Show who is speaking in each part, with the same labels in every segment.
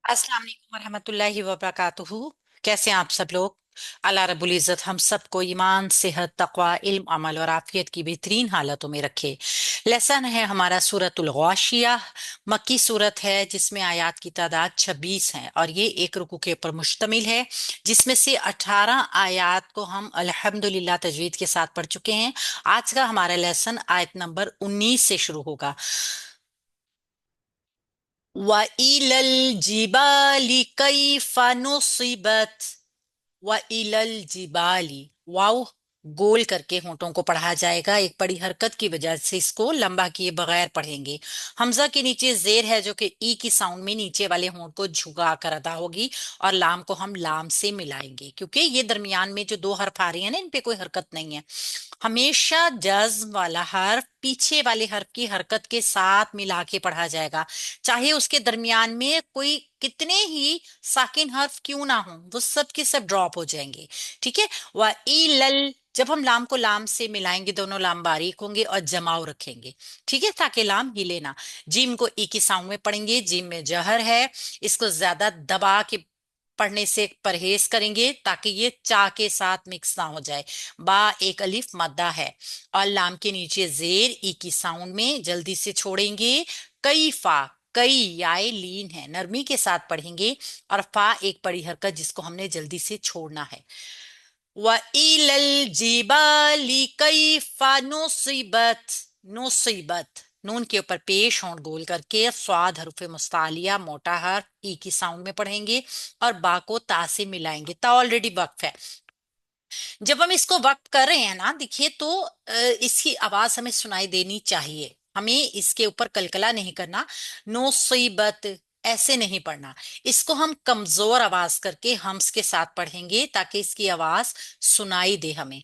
Speaker 1: अस्सलाम वालेकुम वरहमतुल्लाहि वबरकातुहू। कैसे हैं आप सब लोग? अल्लाह रब्बुल इज़्ज़त हम सबको ईमान, सेहत, तकवा, इल्म, अमल और आफियत की बेहतरीन हालतों में रखे। लेसन है हमारा सूरतुल गाशिया। मक्की सूरत है जिसमें आयात की तादाद 26 है और ये एक रुकू के ऊपर मुश्तमिल है, जिसमें से 18 आयात को हम अल्हम्दुलिल्लाह तजवीद के साथ पढ़ चुके हैं। आज का हमारा लेसन आयत नंबर 19 से शुरू होगा। वइलल जिबाली कैफा नुसिबत। वइलल जिबाली, वाव गोल करके होंठों को पढ़ा जाएगा। एक बड़ी हरकत की वजह से इसको लंबा किए बगैर पढ़ेंगे। हमजा के नीचे जेर है जो कि ई की साउंड में नीचे वाले होंठ को झुका कर अदा होगी, और लाम को हम लाम से मिलाएंगे क्योंकि ये दरमियान में जो दो हर्फ आ रही है ना, इन पे कोई हरकत नहीं है। हमेशा जज्म वाला हर्फ पीछे वाले हर्फ की हरकत के साथ मिला के पढ़ा जाएगा, चाहे उसके दरमियान में कोई कितने ही साकिन हर्फ क्यों ना हो, वो सब के सब ड्रॉप हो जाएंगे। ठीक है। व लल, जब हम लाम को लाम से मिलाएंगे दोनों लाम बारीक होंगे और जमाव रखेंगे। ठीक है, ताकि लाम हिले ना। जीम को ई की साउंड में पढ़ेंगे, जीम में जहर है, इसको ज्यादा दबा के पढ़ने से परहेज करेंगे ताकि ये चा के साथ मिक्स ना हो जाए। बा एक अलिफ मद्दा है, और लाम के नीचे जेर ई की साउंड में जल्दी से छोड़ेंगे। कई फा, कई याए लीन है, नरमी के साथ पढ़ेंगे। और फा एक बड़ी हरकत जिसको हमने जल्दी से छोड़ना है। व इलल जिबाली कैफा नुसिबत। नुसिबत, नून के ऊपर पेश होंठ गोल करके स्वाद हरुफ मुस्तालिया मोटा हर्फ ई की साउंड में पढ़ेंगे, और बा को ता से मिलाएंगे। ता ऑलरेडी वक्फ है। जब हम इसको वक्त कर रहे हैं ना, देखिए तो इसकी आवाज हमें सुनाई देनी चाहिए। हमें इसके ऊपर कलकला नहीं करना। नो सीबत ऐसे नहीं पढ़ना। इसको हम कमजोर आवाज करके हम्स के साथ पढ़ेंगे ताकि इसकी आवाज सुनाई दे हमें।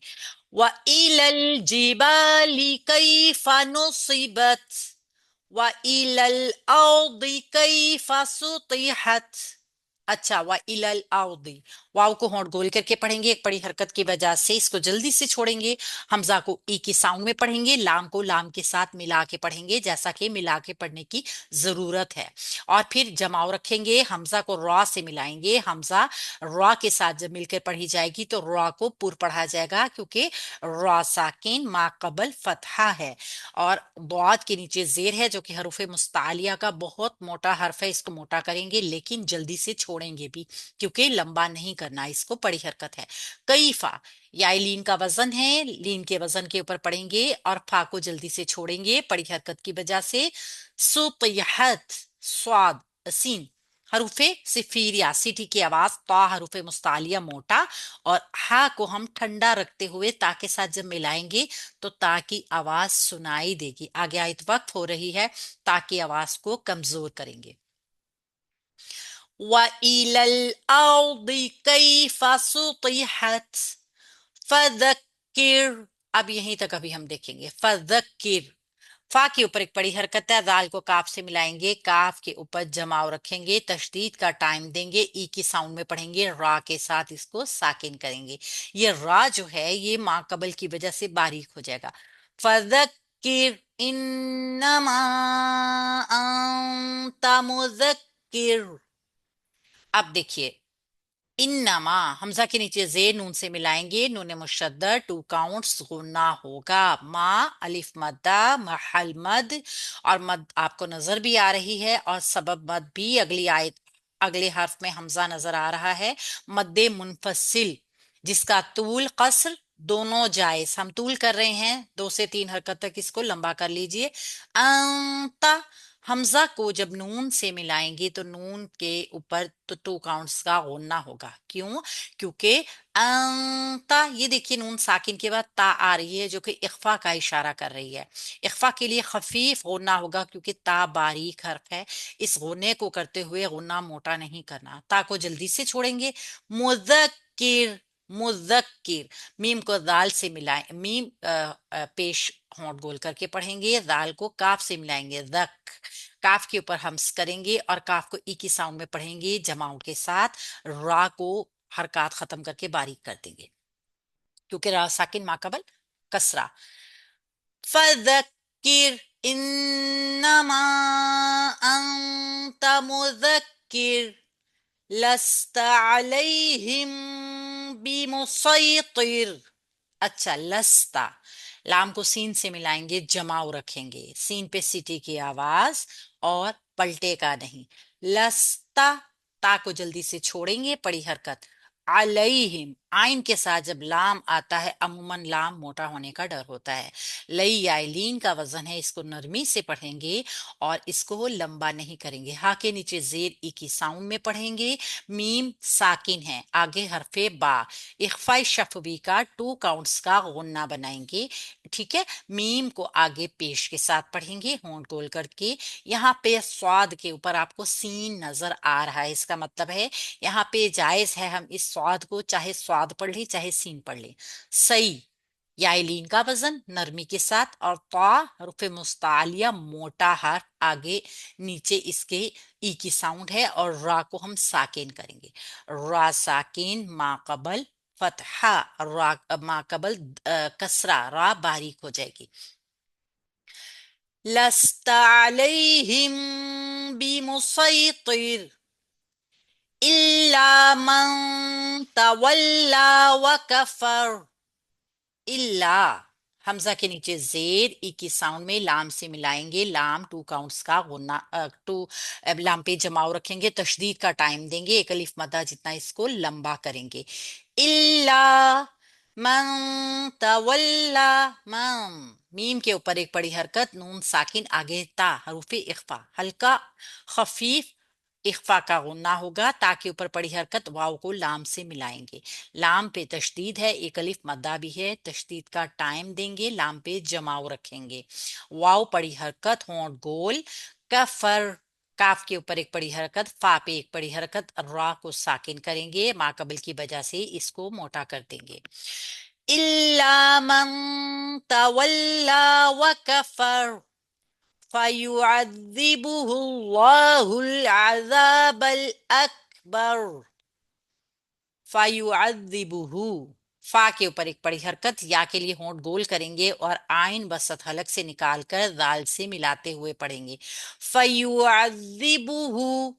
Speaker 1: व इलल जिबाली कैफा नुसिबत। व इलल अर्दी कैफा सुतिहत। अच्छा, व इलल अर्दी, वाव को होंठ गोल करके पढ़ेंगे एक बड़ी हरकत की वजह से, इसको जल्दी से छोड़ेंगे। हमजा को ई की साउंड में पढ़ेंगे, लाम को लाम के साथ मिला के पढ़ेंगे जैसा कि मिला के पढ़ने की जरूरत है। और फिर जमाव रखेंगे, हमजा को रॉ से मिलाएंगे। हमजा रॉ के साथ जब मिलकर पढ़ी जाएगी तो रॉ को पुर पढ़ा जाएगा, क्योंकि रॉ साकिन मा कबल फतहा है, और दौद के नीचे जेर है जो कि हरूफ मुस्तालिया का बहुत मोटा हर्फ है। इसको मोटा करेंगे लेकिन जल्दी से छोड़ेंगे भी, क्योंकि लंबा नहीं करना, इसको बड़ी हरकत है। कई फा, या लीन का वजन है, लीन के वजन के ऊपर पढ़ेंगे और फा को जल्दी से छोड़ेंगे बड़ी हरकत की वजह से। सुतयहत, स्वाद सीन हरूफे सिफीर या सीटी की आवाज, ता हरूफे मुस्तालिया मोटा, और हा को हम ठंडा रखते हुए ता के साथ जब मिलाएंगे तो ता की आवाज सुनाई देगी। आगे आयत वक्त हो रही है, ता की आवाज को कमजोर करेंगे। وإلى الأرض كيف سطحت फदक्किर। अब यहीं तक अभी हम देखेंगे। फदक्किर, फा के ऊपर एक बड़ी हरकत है, दाल को काफ से मिलाएंगे, काफ के ऊपर जमाव रखेंगे, तशदीद का टाइम देंगे, ई की साउंड में पढ़ेंगे, रा के साथ इसको साकिन करेंगे। ये रा जो है ये मा कबल की वजह से बारीक हो जाएगा। फदक्किर इन्नमा अंता मुज़क्किर। अब देखिए, इन्नमा हमजा के नीचे जे नून से मिलाएंगे, नून मुशद्दद टू काउंट्स गुन्ना होगा। मा अलिफ मद्दा महल मद, और मद आपको नजर भी आ रही है, और सबब मद भी अगली आयत अगले हर्फ में हमजा नजर आ रहा है। मद्दे मुनफसिल जिसका तूल कसर दोनों जायज, हम तूल कर रहे हैं 2 से 3 हरकत तक, इसको लंबा कर लीजिए। अंता, हमजा को जब नून से मिलाएंगे तो नून के ऊपर तो 2 काउंट्स का गुन्ना होगा। क्यों? क्योंकि अंता, ये देखिए नून साकिन के बाद ता आ रही है जो कि इख्फा का इशारा कर रही है। इख्फा के लिए खफीफ गुन्ना होगा क्योंकि ता बारीक हर्फ है। इस गुन्ने को करते हुए गुन्ना मोटा नहीं करना, ता को जल्दी से छोड़ेंगे। मुज़क्किर, मुज़क्किर, मीम को दाल से मिलाएं, मीम पेश होंठ गोल करके पढ़ेंगे, दाल को काफ से मिलाएंगे, दक, काफ के ऊपर हम्स करेंगे और काफ को ई की साउंड में पढ़ेंगे जमाओं के साथ। रा को हरकत खत्म करके बारीक कर देंगे, क्योंकि रा साकिन माकबल कसरा। फदक्किर इन्नमा अंत मुज़क्किर। लस्त अलैहिम बिमुसैतिर। अच्छा, लस्ता, लाम को सीन से मिलाएंगे, जमाव रखेंगे, सीन पे सीटी की आवाज और पलटे का नहीं। लस्ता, ता को जल्दी से छोड़ेंगे, पड़ी हरकत। अलैहिम, आइन के साथ जब लाम आता है अमूमन लाम मोटा होने का डर होता है। लई याइलीन का वजन है, इसको नरमी से पढ़ेंगे और इसको लंबा नहीं करेंगे। हा के नीचे जेर ई की साउंड में पढ़ेंगे। मीम साकिन है, आगे हरफे बा। इख्फा शफवी का 2 काउंट्स का गुन्ना बनाएंगे। ठीक है, मीम को आगे पेश के साथ पढ़ेंगे होंठ गोल करके। यहाँ पे स्वाद के ऊपर आपको सीन नजर आ रहा है, इसका मतलब है यहाँ पे जायज है हम इस स्वाद को चाहे स्वाद पढ़ ले चाहे सीन पढ़ ले। सही, याइलीन का वजन नरमी के साथ, और ता रुफे मुस्तालिया मोटा हर्फ, आगे नीचे इसके ई की साउंड है, और रा को हम साकिन करेंगे। रा साकिन मा कबल फतहा, रा मा कबल कसरा, रा बारीक हो जाएगी। लस्ता अलैहिम बिमुसैतिर इल्ला मन तवल्ला व कफर। इल्ला, हमजा के नीचे जेर ई की साउंड में लाम से मिलाएंगे, लाम 2 काउंट्स का गुन्ना, टू लाम पे जमाव रखेंगे, तशदीद का टाइम देंगे, एक अलिफ मद्दा जितना इसको लंबा करेंगे। इल्ला मन तवल्ला, मम, मीम के ऊपर एक बड़ी हरकत, नून साकिन, आगे ता हरूफे इख्फा, हल्का खफीफ इख्फा का गुन्ना होगा, ता के ऊपर पड़ी हरकत, वाव को लाम से मिलाएंगे। लाम पे तशदीद है, एक अलिफ मद्दा भी है, तशदीद का टाइम देंगे, लाम पे जमाव रखेंगे। वाव पड़ी हरकत, होंठ गोल। कफर, काफ के ऊपर एक पड़ी हरकत, फा पे एक पड़ी हरकत, रा को साकिन करेंगे, मा कबल की वजह से इसको मोटा कर देंगे। इल्ला मन तवल्ला व कफर फयुअद्दिबुहुल्लाहुल अज़ाबल अकबर। फयुअद्दिबुहु, फा के ऊपर एक बड़ी हरकत, या के लिए होंठ गोल करेंगे और आइन वसत हलक से निकालकर दाल से मिलाते हुए पढ़ेंगे। फयुअद्दिबुहु,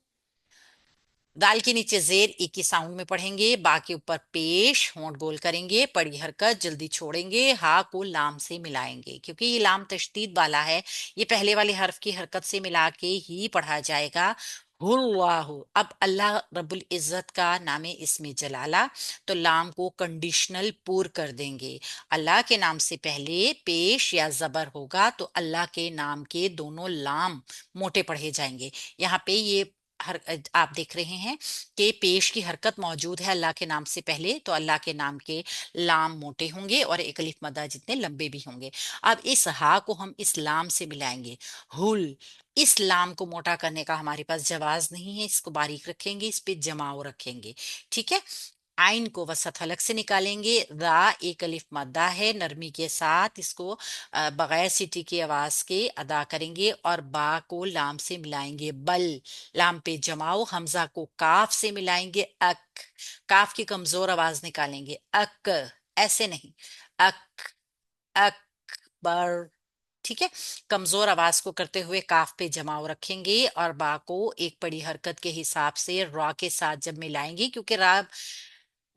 Speaker 1: दाल के नीचे जेर एक ही साउंड में पढ़ेंगे, बा के ऊपर पेश, होंठ गोल करेंगे, पड़ी हरकत जल्दी छोड़ेंगे, हा को लाम से मिलाएंगे, क्योंकि ये लाम तशदीद वाला है, ये पहले वाले हर्फ की हरकत से मिला के ही पढ़ा जाएगा। हुल्लाहु, अब अल्लाह रब्बुल इज्जत का नाम है इसमें जलाला, तो लाम को कंडीशनल पूर कर देंगे। अल्लाह के नाम से पहले पेश या जबर होगा तो अल्लाह के नाम के दोनों लाम मोटे पढ़े जाएंगे। यहाँ पे ये हर आप देख रहे हैं कि पेश की हरकत मौजूद है अल्लाह के नाम से पहले, तो अल्लाह के नाम के लाम मोटे होंगे और एक अलिफ मद्दा जितने लंबे भी होंगे। अब इस हा को हम इस लाम से मिलाएंगे, हुल। इस लाम को मोटा करने का हमारे पास जवाज नहीं है, इसको बारीक रखेंगे, इस पे जमाव रखेंगे। ठीक है, आइन को वसत हलक से निकालेंगे, रा एक अलिफ मद्दा है, नरमी के साथ इसको बगैर सीटी की आवाज के अदा करेंगे, और बा को लाम से मिलाएंगे, बल, लाम पे जमाओ, हमजा को काफ से मिलाएंगे, अक, काफ की कमजोर आवाज निकालेंगे, अक, ऐसे नहीं, अक, अकबर। ठीक है, कमजोर आवाज को करते हुए काफ पे जमाव रखेंगे, और बा को एक बड़ी हरकत के हिसाब से रा के साथ जब मिलाएंगे, क्योंकि रा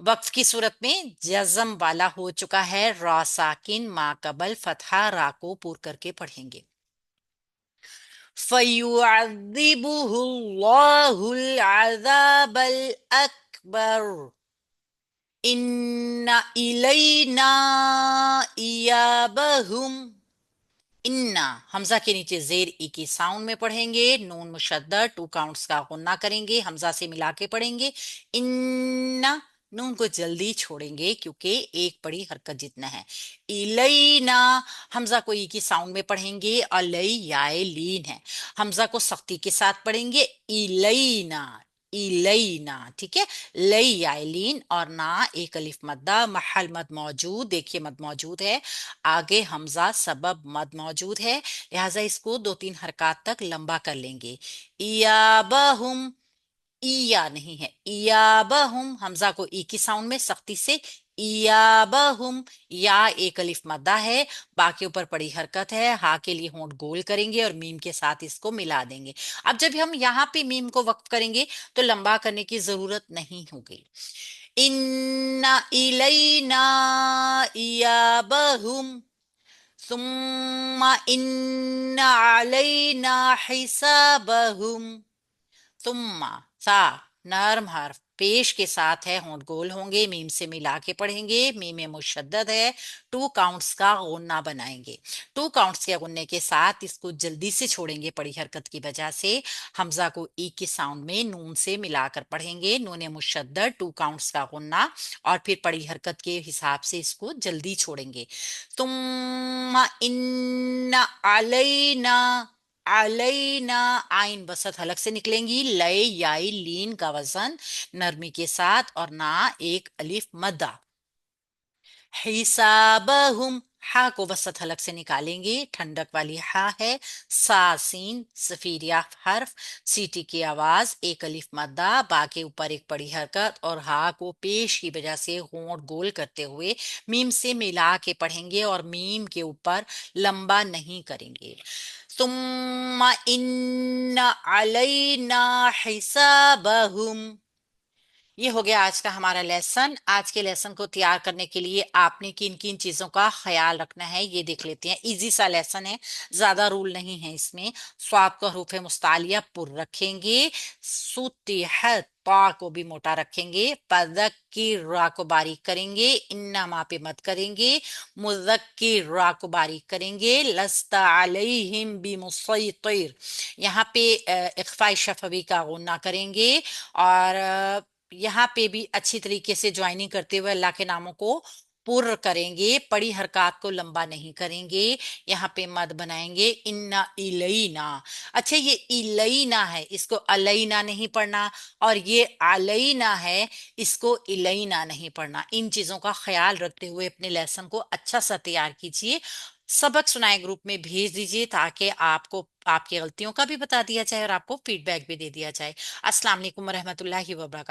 Speaker 1: वक्फ की सूरत में जज़म वाला हो चुका है, रा साकिन मा कबल फतहा, रा को पूर करके पढ़ेंगे। फयुअद्दिबुहुल्लाहुल अज़ाबल अकबर इन्ना इलैना इयाबहुम। इन्ना, हमजा के नीचे जेर ई की साउंड में पढ़ेंगे, नून मुशद्दद 2 काउंट्स का गुन्ना करेंगे, हमजा से मिला के पढ़ेंगे। इन्ना, नून को जल्दी छोड़ेंगे क्योंकि एक बड़ी हरकत जितना है। इलैना, हमजा को ई की साउंड में पढ़ेंगे, अलई याए लीन है, हमजा को सख्ती के साथ पढ़ेंगे, इलैना, इलैना। ठीक है, लई आइलीन, और ना एक अलिफ मद्दा, महल मद मौजूद, देखिए मद मौजूद है, आगे हमजा सबब मद मौजूद है, लिहाजा इसको 2-3 हरकत तक लंबा कर लेंगे। इयाबहुम, इया नहीं है, इयाबहुम, हमजा को ई की साउंड में सख्ती से इयाबहुम, या एक अलिफ मद्दा है, बाकी ऊपर पड़ी हरकत है, हा के लिए होंठ गोल करेंगे और मीम के साथ इसको मिला देंगे। अब जब हम यहाँ पे मीम को वक्फ करेंगे तो लंबा करने की जरूरत नहीं होगी। इन्ना इलैना इयाबहुम सुम्मा इन्ना अलैना हिसाबहुम। तुम्मा, सा, नर्म हर्फ पेश के साथ है, होंठ गोल होंगे, मीम से मिला के पढ़ेंगे, मीम में मुशद्दद है, टू काउंट्स का गुन्ना बनाएंगे। टू काउंट्स के गुन्ने के साथ इसको जल्दी से छोड़ेंगे पड़ी हरकत की वजह से। हमजा को ई के साउंड में नून से मिलाकर पढ़ेंगे, नून मुशद्दद, टू काउंट्स का गुन्ना, और फिर पड़ी हरकत के हिसाब से इसको जल्दी छोड़ेंगे। तुम इन्ना अलैना, अलैना, आइन वसत हलक से निकलेंगी, लय याई लीन का वजन नरमी के साथ, और ना एक अलिफ मद्दा। हिसाबहुम, हा को वसत हलक से निकालेंगे, ठंडक वाली हा है, सा सीन सफीरिया हर्फ, सीटी की आवाज, एक अलिफ मद्दा, बा के ऊपर एक बड़ी हरकत, और हा को पेश की वजह से होंठ गोल करते हुए मीम से मिला के पढ़ेंगे और मीम के ऊपर लंबा नहीं करेंगे। सुम्मा इन्ना अलैना हिसाबहुम। ये हो गया आज का हमारा लेसन। आज के लेसन को तैयार करने के लिए आपने किन किन चीजों का ख्याल रखना है ये देख लेते हैं। इजी सा लेसन है, ज्यादा रूल नहीं है इसमें। स्वाद को हरूफ मुस्तालिया पुर रखेंगे, सुतिहत पा को भी मोटा रखेंगे, पदक की रा को बारीक करेंगे, इन्ना मा पे मत करेंगे, मुजक की रा को बारीक करेंगे, लस्ता अलैहिम बिमुसैतिर, यहाँ पे इख्फा शफवी का गुन्ना करेंगे, और यहाँ पे भी अच्छी तरीके से ज्वाइनिंग करते हुए अल्लाह के नामों को पुर करेंगे, पड़ी हरकत को लंबा नहीं करेंगे, यहाँ पे मद बनाएंगे, इन्ना इलैना। अच्छा, ये इलैना है, इसको अलैना नहीं पढ़ना, और ये अलैना है, इसको इलैना नहीं पढ़ना। इन चीजों का ख्याल रखते हुए अपने लेसन को अच्छा सा तैयार कीजिए। सबक सुनाए ग्रुप में भेज दीजिए ताकि आपको आपकी गलतियों का भी बता दिया जाए और आपको फीडबैक भी दे दिया जाए। अस्सलाम वालेकुम रहमतुल्लाहि व बरकातहू।